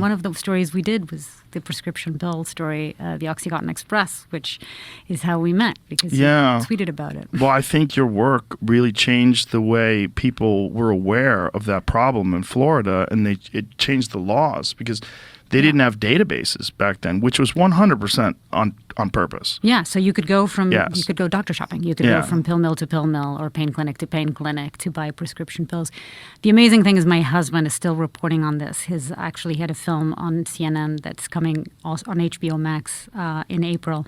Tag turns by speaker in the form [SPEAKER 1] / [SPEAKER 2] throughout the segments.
[SPEAKER 1] And one of the stories we did was the prescription pill story, the OxyContin Express, which is how we met because you tweeted about it.
[SPEAKER 2] Well, I think your work really changed the way people were aware of that problem in Florida, and it changed the laws because they didn't have databases back then, which was 100% on purpose.
[SPEAKER 1] Yeah, so you could go you could go doctor shopping. You could go from pill mill to pill mill or pain clinic to buy prescription pills. The amazing thing is my husband is still reporting on this. He had a film on CNN that's coming also on HBO Max in April,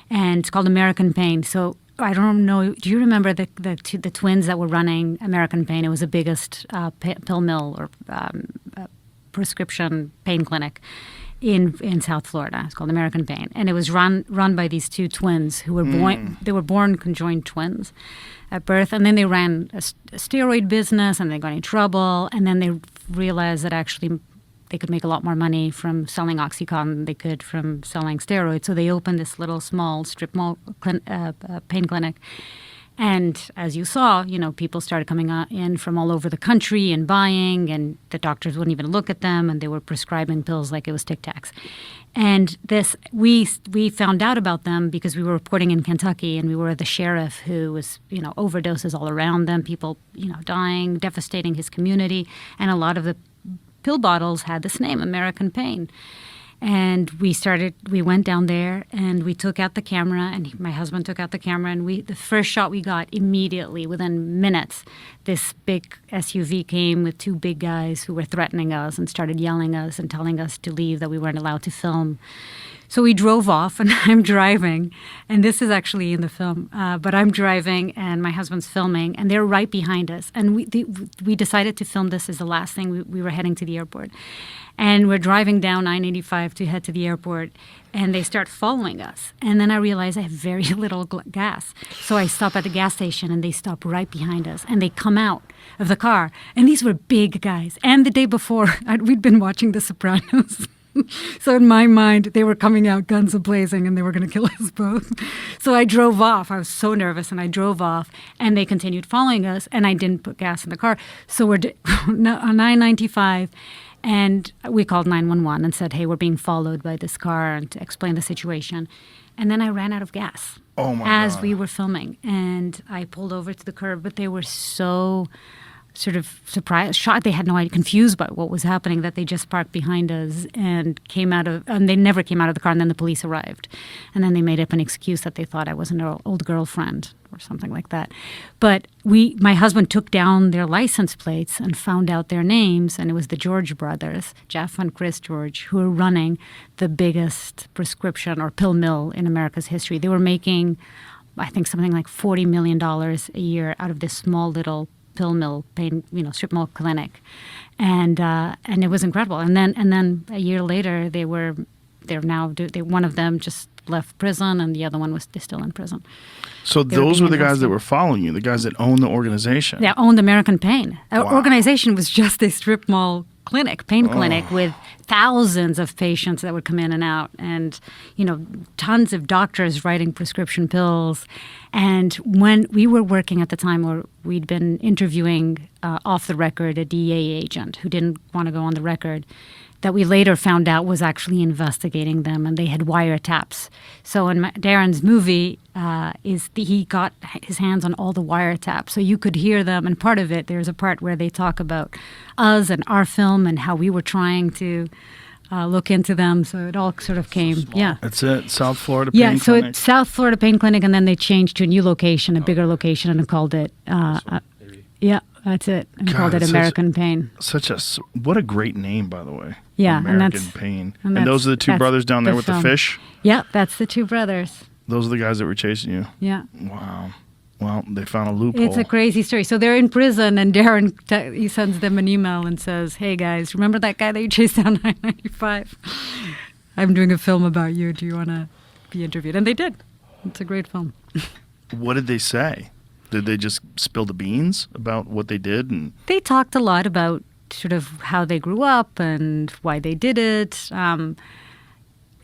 [SPEAKER 1] and it's called American Pain. So I don't know. Do you remember the twins that were running American Pain? It was the biggest pill mill or prescription pain clinic in South Florida. It's called American Pain, and it was run by these two twins who were born. They were born conjoined twins at birth, and then they ran a steroid business, and they got in trouble, and then they realized that actually they could make a lot more money from selling OxyContin than they could from selling steroids. So they opened this little small strip mall pain clinic. And as you saw, people started coming in from all over the country and buying, and the doctors wouldn't even look at them, and they were prescribing pills like it was Tic Tacs. And we found out about them because we were reporting in Kentucky, and we were the sheriff who was, overdoses all around them, people, dying, devastating his community, and a lot of the pill bottles had this name, American Pain. And we went down there and we took out the camera, and my husband took out the camera, and the first shot we got immediately, within minutes, this big SUV came with two big guys who were threatening us and started yelling at us and telling us to leave, that we weren't allowed to film. So we drove off, and I'm driving, and this is actually in the film, but I'm driving and my husband's filming, and they're right behind us. And we decided to film this as the last thing. We were heading to the airport. And we're driving down I-85 to head to the airport, and they start following us. And then I realize I have very little gas. So I stop at the gas station, and they stop right behind us. And they come out of the car. And these were big guys. And the day before, we'd been watching The Sopranos. So in my mind, they were coming out guns a-blazing, and they were going to kill us both. So I drove off. I was so nervous, and I drove off, and they continued following us, and I didn't put gas in the car. So we're on I-95, and we called 911 and said, hey, we're being followed by this car, and to explain the situation. And then I ran out of gas as we were filming, and I pulled over to the curb, but they were so sort of surprised, shocked. They had no idea, confused by what was happening, that they just parked behind us and they never came out of the car, and then the police arrived. And then they made up an excuse that they thought I was an old girlfriend or something like that. But my husband took down their license plates and found out their names, and it was the George brothers, Jeff and Chris George, who were running the biggest prescription or pill mill in America's history. They were making, I think, something like $40 million a year out of this small little pill mill, strip mall clinic, and it was incredible. And then a year later, one of them just left prison, and the other one was still in prison.
[SPEAKER 2] So those were the guys that were following you, the guys that owned the organization.
[SPEAKER 1] Yeah, owned American Pain. Our organization was just a strip mall pain clinic with thousands of patients that would come in and out, and tons of doctors writing prescription pills. And when we were working at the time, where we'd been interviewing off the record a DEA agent who didn't want to go on the record, that we later found out was actually investigating them, and they had wiretaps. So in Darren's movie, he got his hands on all the wiretaps, so you could hear them. And part of it, there's a part where they talk about us and our film and how we were trying to look into them. So it all sort of came. Yeah,
[SPEAKER 2] that's it. South Florida Pain Clinic.
[SPEAKER 1] So it's South Florida Pain Clinic, and then they changed to a new location, a bigger location, and called it. That's it. And called it American Pain.
[SPEAKER 2] What a great name, by the way.
[SPEAKER 1] Yeah,
[SPEAKER 2] American Pain. And those are the two brothers down there with the fish?
[SPEAKER 1] Yeah, that's the two brothers.
[SPEAKER 2] Those are the guys that were chasing you?
[SPEAKER 1] Yeah.
[SPEAKER 2] Wow. Well, they found a loophole.
[SPEAKER 1] It's a crazy story. So they're in prison, and Darren he sends them an email and says, hey, guys, remember that guy that you chased down I-95? I'm doing a film about you. Do you want to be interviewed? And they did. It's a great film.
[SPEAKER 2] What did they say? Did they just spill the beans about what they did? And
[SPEAKER 1] they talked a lot about sort of how they grew up and why they did it.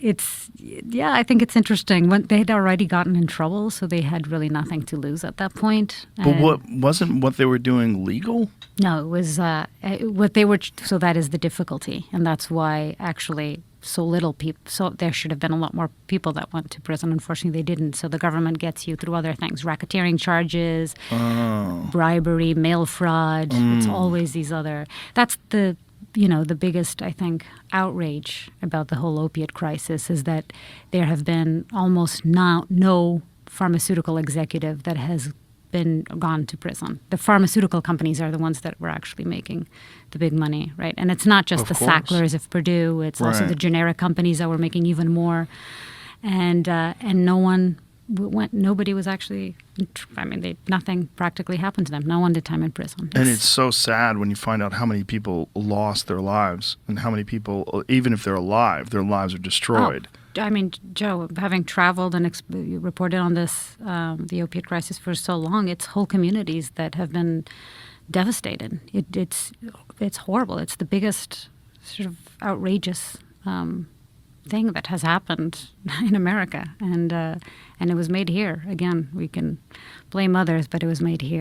[SPEAKER 1] I think it's interesting. When they had already gotten in trouble, so they had really nothing to lose at that point.
[SPEAKER 2] But what they were doing legal?
[SPEAKER 1] No, it was what they were. So that is the difficulty, and that's why actually so little people. So there should have been a lot more people that went to prison. Unfortunately, they didn't. So the government gets you through other things: racketeering charges, bribery, mail fraud. It's always these other. That's the biggest, I think, outrage about the whole opiate crisis is that there have been almost no pharmaceutical executive that has gone to prison. The pharmaceutical companies are the ones that were actually making the big money, right? And it's not just the Sacklers of Purdue; it's also the generic companies that were making even more. And no one went. Nobody was actually. I mean, nothing practically happened to them. No one did time in prison.
[SPEAKER 2] And it's so sad when you find out how many people lost their lives, and how many people, even if they're alive, their lives are destroyed.
[SPEAKER 1] I mean, Joe, having traveled and reported on this, the opiate crisis for so long, it's whole communities that have been devastated. It's horrible. It's the biggest sort of outrageous thing that has happened in America, and it was made here. Again, we can blame others, but it was made here.